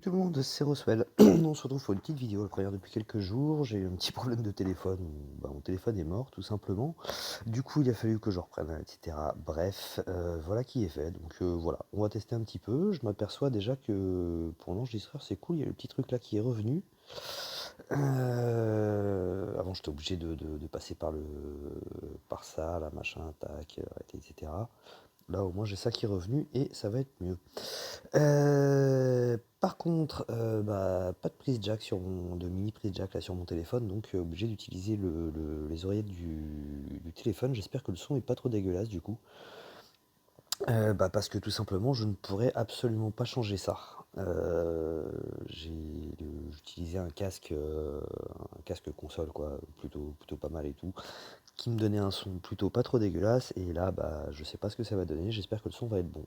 tout le monde, c'est Roswell. On se retrouve pour une petite vidéo, la première depuis quelques jours. J'ai eu un petit problème de téléphone. Mon téléphone est mort, tout simplement. Du coup, il a fallu que je reprenne, etc. Bref, voilà qui est fait. Donc voilà, on va tester un petit peu. Je m'aperçois déjà que pour l'enregistreur, c'est cool. Il y a le petit truc là qui est revenu. Avant, j'étais obligé de passer par ça, là, machin, tac, arrêter, etc. Là, au moins, j'ai ça qui est revenu et ça va être mieux. Par contre, pas de prise jack de mini prise jack là sur mon téléphone, donc obligé d'utiliser les oreillettes du téléphone. J'espère que le son est pas trop dégueulasse du coup. Parce que tout simplement, je ne pourrais absolument pas changer ça. J'utilisais un casque console quoi, plutôt pas mal et tout, qui me donnait un son plutôt pas trop dégueulasse. Et là, je sais pas ce que ça va donner. J'espère que le son va être bon.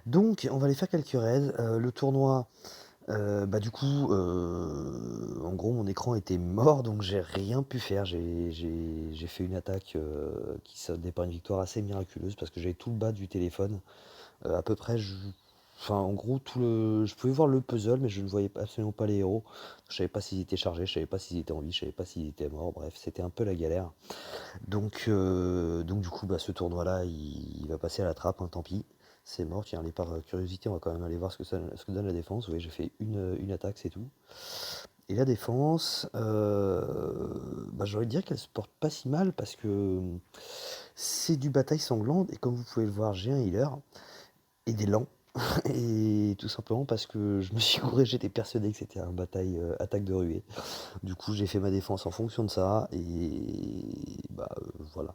Donc, on va aller faire quelques raids. Le tournoi, du coup, en gros, mon écran était mort, donc j'ai rien pu faire. J'ai fait une attaque qui soldait par une victoire assez miraculeuse parce que j'avais tout le bas du téléphone. À peu près, enfin, en gros, je pouvais voir le puzzle, mais je ne voyais absolument pas les héros. Je savais pas s'ils étaient chargés, je savais pas s'ils étaient en vie, je savais pas s'ils étaient morts. Bref, c'était un peu la galère. Donc du coup, ce tournoi-là, il va passer à la trappe, hein, tant pis. C'est mort. Tiens, allez, par curiosité, on va quand même aller voir ce que donne la défense. Oui, j'ai fait une attaque, c'est tout. Et la défense, j'ai envie de dire qu'elle se porte pas si mal parce que c'est du bataille sanglante. Et comme vous pouvez le voir, j'ai un healer et des lents. Et tout simplement parce que je me suis couru, j'étais persuadé que c'était un bataille attaque de ruée. Du coup, j'ai fait ma défense en fonction de ça. Et voilà.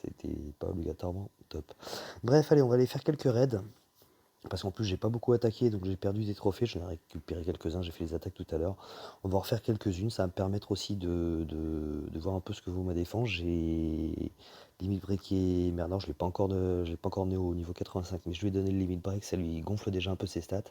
C'était pas obligatoirement top. Bref, allez, on va aller faire quelques raids. Parce qu'en plus, j'ai pas beaucoup attaqué, donc j'ai perdu des trophées. J'en ai récupéré quelques-uns, j'ai fait les attaques tout à l'heure. On va en refaire quelques-unes, ça va me permettre aussi de voir un peu ce que vaut ma défense. J'ai limite break et Mernor, je l'ai pas encore né au niveau 85, mais je lui ai donné le limit break, ça lui gonfle déjà un peu ses stats.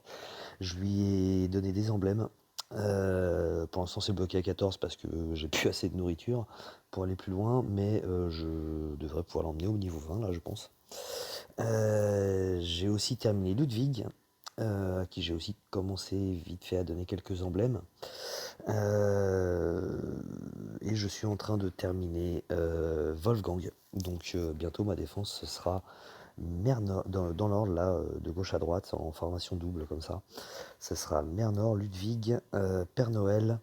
Je lui ai donné des emblèmes. Pour l'instant, c'est bloqué à 14 parce que j'ai plus assez de nourriture pour aller plus loin, mais je devrais pouvoir l'emmener au niveau 20 là, je pense. J'ai aussi terminé Ludwig, à qui j'ai aussi commencé vite fait à donner quelques emblèmes. Euh, et je suis en train de terminer Wolfgang. Donc bientôt ma défense ce sera Mernor, dans l'ordre là, de gauche à droite, en formation double comme ça. Ce sera Mernor, Ludwig, Père Noël,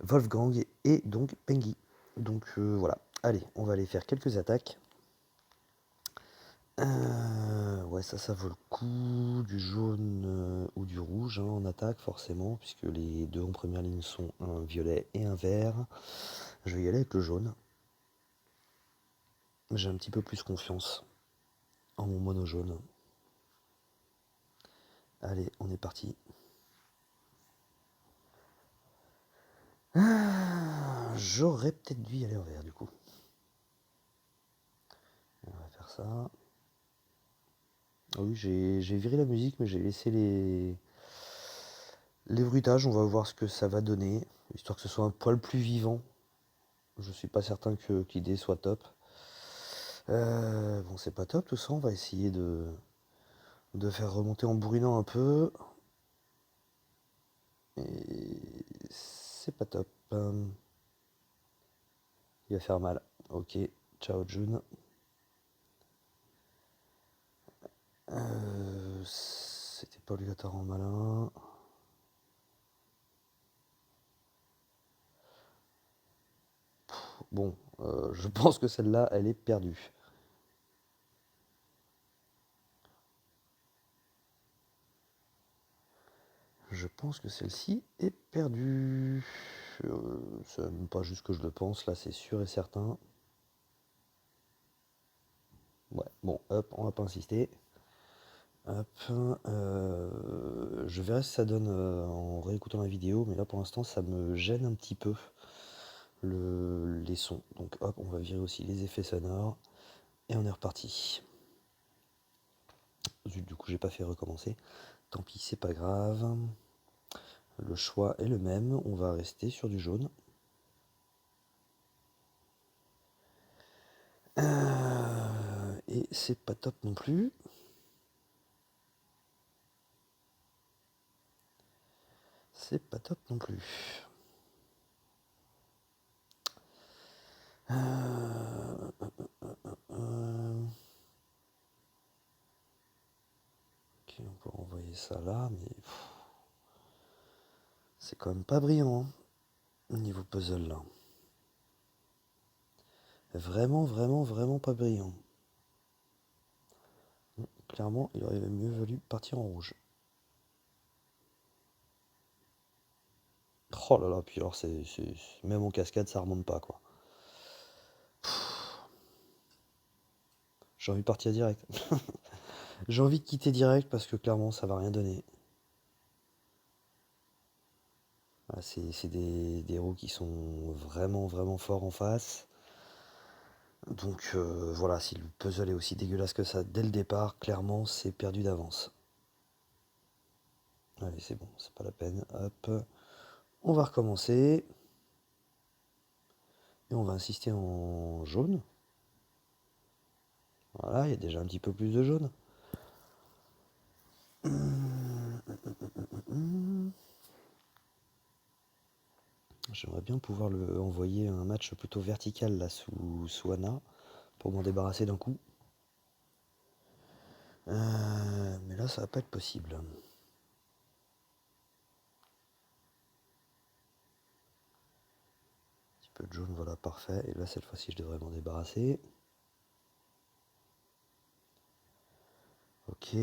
Wolfgang et donc Pengi. Donc voilà. Allez, on va aller faire quelques attaques. Ouais, ça vaut le coup. Du jaune ou du rouge, hein, en attaque, forcément, puisque les deux en première ligne sont un violet et un vert. Je vais y aller avec le jaune. J'ai un petit peu plus confiance en mon mono jaune. Allez, on est parti. J'aurais peut-être dû y aller en vert, du coup. On va faire ça. Ah oui, j'ai viré la musique, mais j'ai laissé les bruitages. On va voir ce que ça va donner, histoire que ce soit un poil plus vivant. Je suis pas certain que l'idée soit top. Bon, c'est pas top tout ça. On va essayer de faire remonter en bourrinant un peu. Et c'est pas top. Il va faire mal. Ok, ciao June. C'était pas obligatoire en malin. Bon, je pense que celle-là, elle est perdue. Je pense que celle-ci est perdue. C'est même pas juste que je le pense, là c'est sûr et certain. Ouais, bon, hop, on va pas insister. Hop, je verrai si ça donne en réécoutant la vidéo, mais là pour l'instant ça me gêne un petit peu les sons. Donc hop, on va virer aussi les effets sonores et on est reparti. Zut, du coup j'ai pas fait recommencer. Tant pis, c'est pas grave. Le choix est le même, on va rester sur du jaune. Et c'est pas top non plus. c'est pas top non plus. Ok, on peut envoyer ça là, mais c'est quand même pas brillant hein, au niveau puzzle là. Vraiment, vraiment, vraiment pas brillant. Clairement, il aurait mieux valu partir en rouge. Oh là là, puis alors même en cascade, ça remonte pas quoi. J'ai envie de partir direct. J'ai envie de quitter direct parce que clairement, ça va rien donner. Ah, c'est des héros qui sont vraiment, vraiment forts en face. Donc voilà, si le puzzle est aussi dégueulasse que ça dès le départ, clairement, c'est perdu d'avance. Allez, c'est bon, c'est pas la peine. Hop, on va recommencer. Et on va insister en jaune. Voilà, il y a déjà un petit peu plus de jaune. J'aimerais bien pouvoir envoyer un match plutôt vertical là sous Anna pour m'en débarrasser d'un coup. Mais là, ça va pas être possible. Un petit peu de jaune, voilà, parfait. Et là, cette fois-ci, je devrais m'en débarrasser. Ok.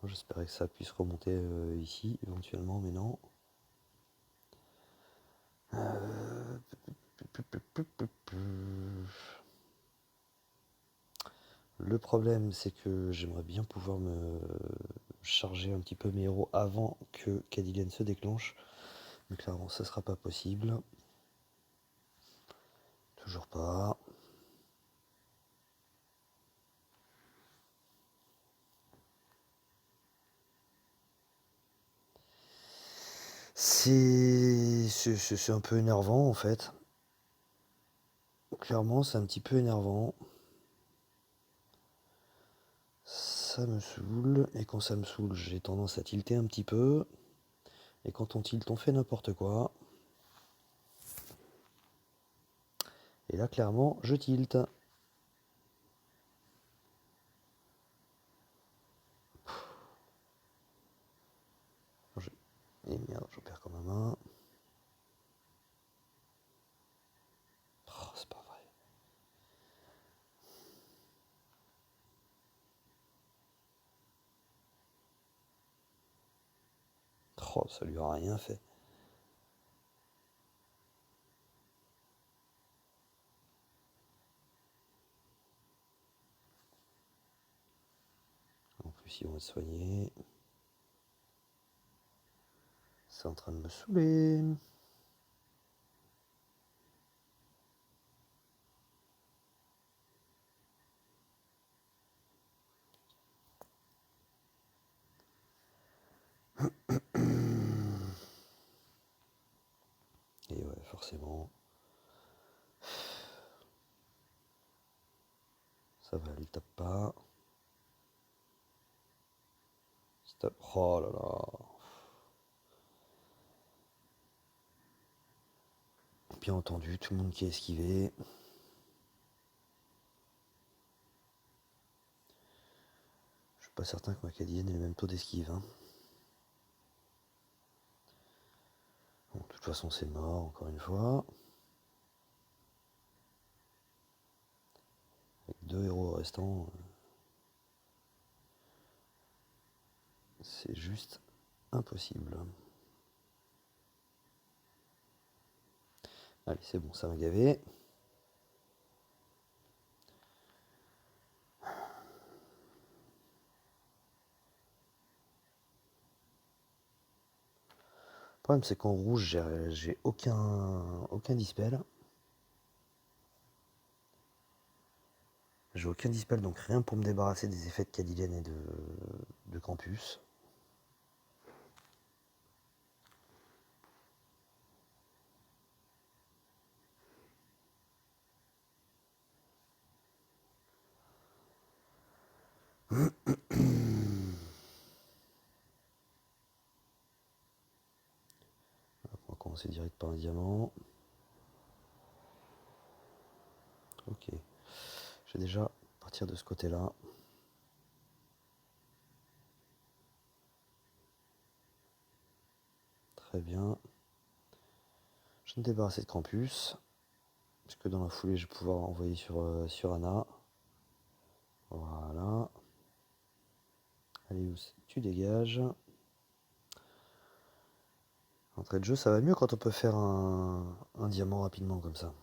J'espérais que ça puisse remonter ici, éventuellement, mais non. Le problème, c'est que j'aimerais bien pouvoir me charger un petit peu mes héros avant que Cadilian se déclenche. Mais clairement, ça sera pas possible. Toujours pas. C'est un peu énervant en fait. Clairement, c'est un petit peu énervant. Ça me saoule. Et quand ça me saoule, j'ai tendance à tilter un petit peu. Et quand on tilte, on fait n'importe quoi. Et là, clairement, je tilte. Et merde, je perds comme ma main. Oh, c'est pas vrai. Oh, ça lui a rien fait. En plus, ils vont être soignés. C'est en train de me saouler. Et ouais, forcément. Ça va, elle tape pas. Stop. Oh là là. Bien entendu, tout le monde qui a esquivé. Je suis pas certain que ma Cadienne ait le même taux d'esquive. Hein. Bon, de toute façon, c'est mort, encore une fois. Avec 2 héros restants, c'est juste impossible. Allez, c'est bon, ça m'a gavé. Le problème, c'est qu'en rouge, j'ai aucun dispel. J'ai aucun dispel, donc rien pour me débarrasser des effets de Cadilian et de Campus. On va commencer direct par un diamant. Ok. Je vais déjà partir de ce côté-là. Très bien. Je vais me débarrasser de Krampus. Puisque dans la foulée, je vais pouvoir envoyer sur Anna. Voilà. Allez, tu dégages. Entrée de jeu, ça va mieux quand on peut faire un diamant rapidement comme ça.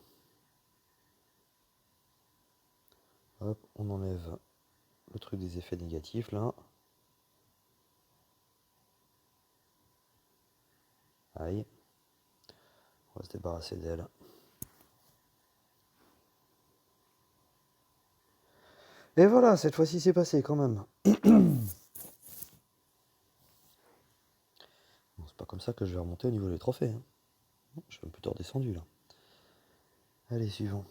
Hop, on enlève le truc des effets négatifs là. Aïe. On va se débarrasser d'elle. Et voilà, cette fois-ci c'est passé quand même. Bon, c'est pas comme ça que je vais remonter au niveau des trophées. Hein. Je suis un peu plutôt redescendu là. Allez, suivant.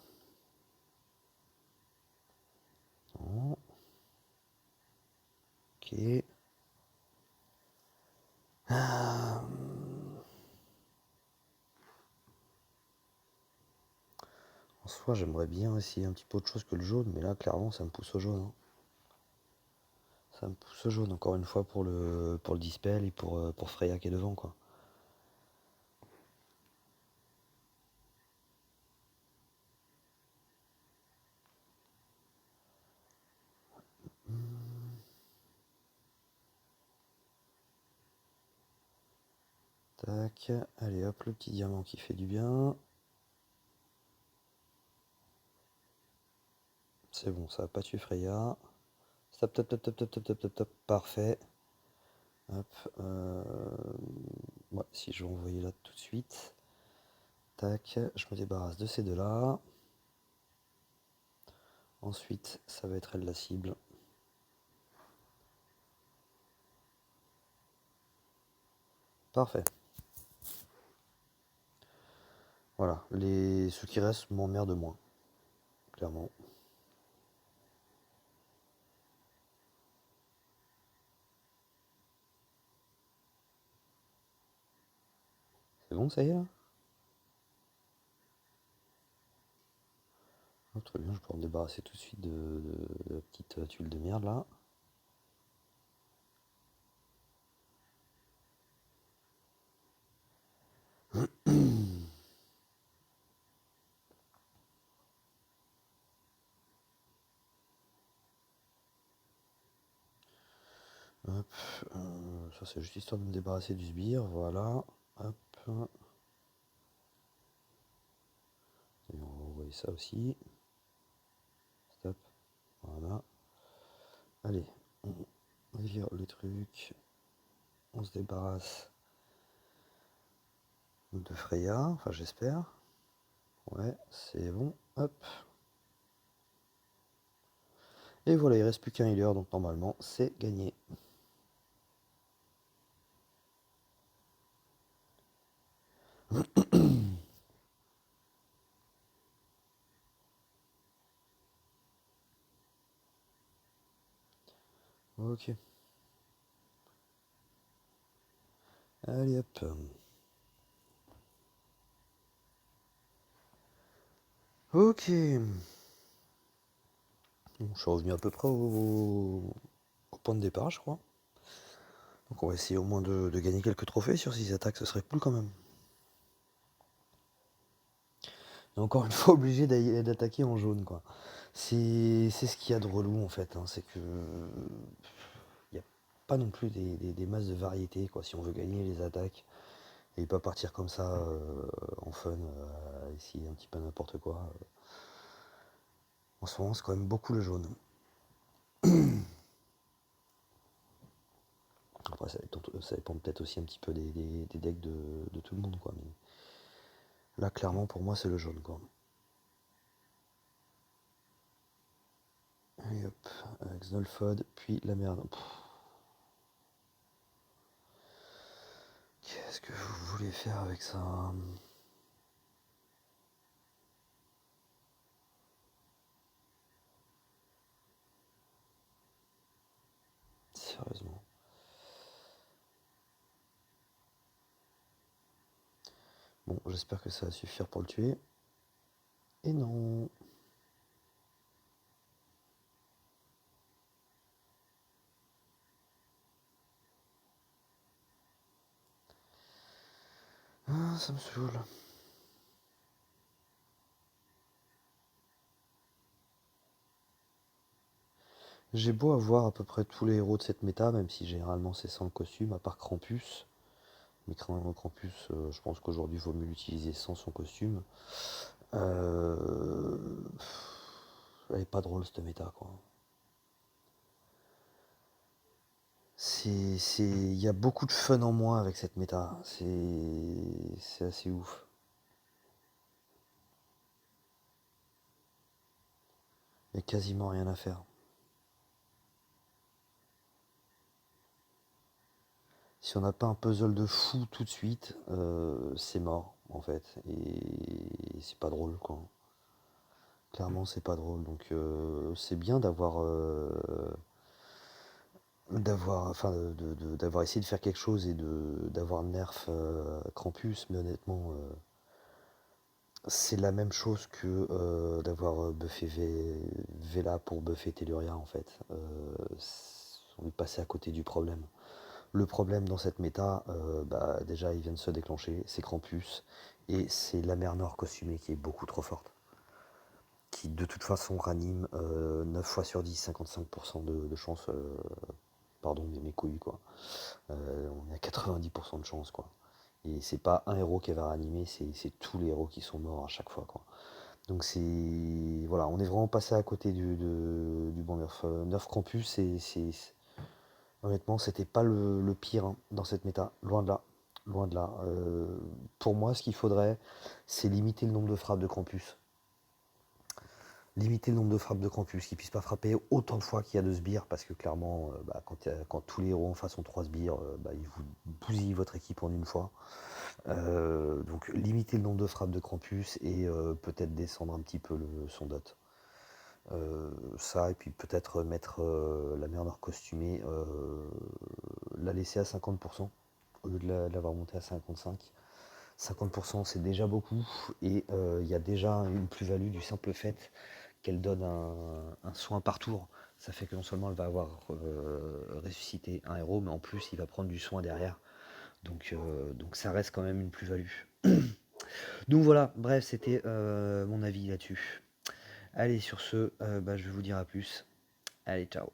Non. Ok. Ah. En soi, j'aimerais bien essayer un petit peu autre chose que le jaune, mais là, clairement, ça me pousse au jaune. Hein. Ça me pousse au jaune, encore une fois, pour le dispel et pour Freya qui est devant, quoi. Tac, allez hop, le petit diamant qui fait du bien. C'est bon, ça va pas tuer Freya. Stop, top, top, top, top, top, top, top, top, parfait. Hop, ouais, si je vais envoyer là tout de suite. Tac, je me débarrasse de ces deux-là. Ensuite, ça va être elle la cible. Parfait. Voilà, ceux qui restent m'emmerdent moins, clairement. C'est bon, ça y est là? Oh, très bien, je peux me débarrasser tout de suite de la petite tuile de merde là. Hop, ça c'est juste histoire de me débarrasser du sbire, voilà. Hop. Et on va envoyer ça aussi. Stop. Voilà. Allez, on vire le truc. On se débarrasse de Freya, enfin j'espère. Ouais, c'est bon. Hop. Et voilà, il reste plus qu'un healer, donc normalement c'est gagné. Ok. Allez hop. Ok. Bon, je suis revenu à peu près au point de départ, je crois. Donc on va essayer au moins de gagner quelques trophées sur 6 attaques, ce serait cool quand même. Et encore une fois obligé d'attaquer en jaune quoi. C'est ce qu'il y a de relou en fait, hein, c'est que il n'y a pas non plus des masses de variété quoi, si on veut gagner les attaques et pas partir comme ça en fun, essayer un petit peu n'importe quoi. En ce moment c'est quand même beaucoup le jaune. Après ça dépend peut-être aussi un petit peu des decks de tout le monde quoi. Mais là clairement pour moi c'est le jaune quoi. Allez hop, Xnolfod, puis la merde. Qu'est-ce que vous voulez faire avec ça? sérieusement. Bon, j'espère que ça va suffire pour le tuer. Et non. Ah, ça me saoule. J'ai beau avoir à peu près tous les héros de cette méta, même si généralement c'est sans le costume, à part Krampus. Mais Krampus, je pense qu'aujourd'hui il vaut mieux l'utiliser sans son costume. Euh... Elle est pas drôle cette méta, quoi. Il y a beaucoup de fun en moins avec cette méta. C'est assez ouf. Il n'y a quasiment rien à faire. Si on n'a pas un puzzle de fou tout de suite, c'est mort en fait. Et c'est pas drôle quoi. Clairement c'est pas drôle. Donc c'est bien enfin, d'avoir essayé de faire quelque chose et d'avoir nerf Krampus, mais honnêtement c'est la même chose que d'avoir buffé Vela pour buffer Telluria en fait. On est passé à côté du problème. Le problème dans cette méta, bah, déjà il vient de se déclencher, c'est Krampus, et c'est la mer Nord costumée qui est beaucoup trop forte. Qui de toute façon ranime 9 fois sur 10, 55% de chance, pardon mais mes couilles quoi. On est à 90% de chance quoi. Et c'est pas un héros qui va ranimer, c'est tous les héros qui sont morts à chaque fois quoi. Donc c'est. Voilà, on est vraiment passé à côté du bon nerf. Nerf Krampus, honnêtement, c'était pas le pire hein, dans cette méta, loin de là. Loin de là. Pour moi, ce qu'il faudrait, c'est limiter le nombre de frappes de Krampus. Limiter le nombre de frappes de Krampus, qu'il puisse pas frapper autant de fois qu'il y a de sbires, parce que clairement, bah, quand tous les héros en face ont 3 sbires, bah, ils vous bousillent votre équipe en une fois. Donc limiter le nombre de frappes de Krampus et peut-être descendre un petit peu son dot. Ça, et puis peut-être mettre la mer Nord costumée, la laisser à 50%, au lieu de l'avoir montée à 55. 50% c'est déjà beaucoup, et il y a déjà une plus-value du simple fait qu'elle donne un soin par tour. Ça fait que non seulement elle va avoir ressuscité un héros, mais en plus il va prendre du soin derrière. Donc ça reste quand même une plus-value. Donc voilà, bref, c'était mon avis là-dessus. Allez, sur ce, bah, je vais vous dire à plus. Allez, ciao.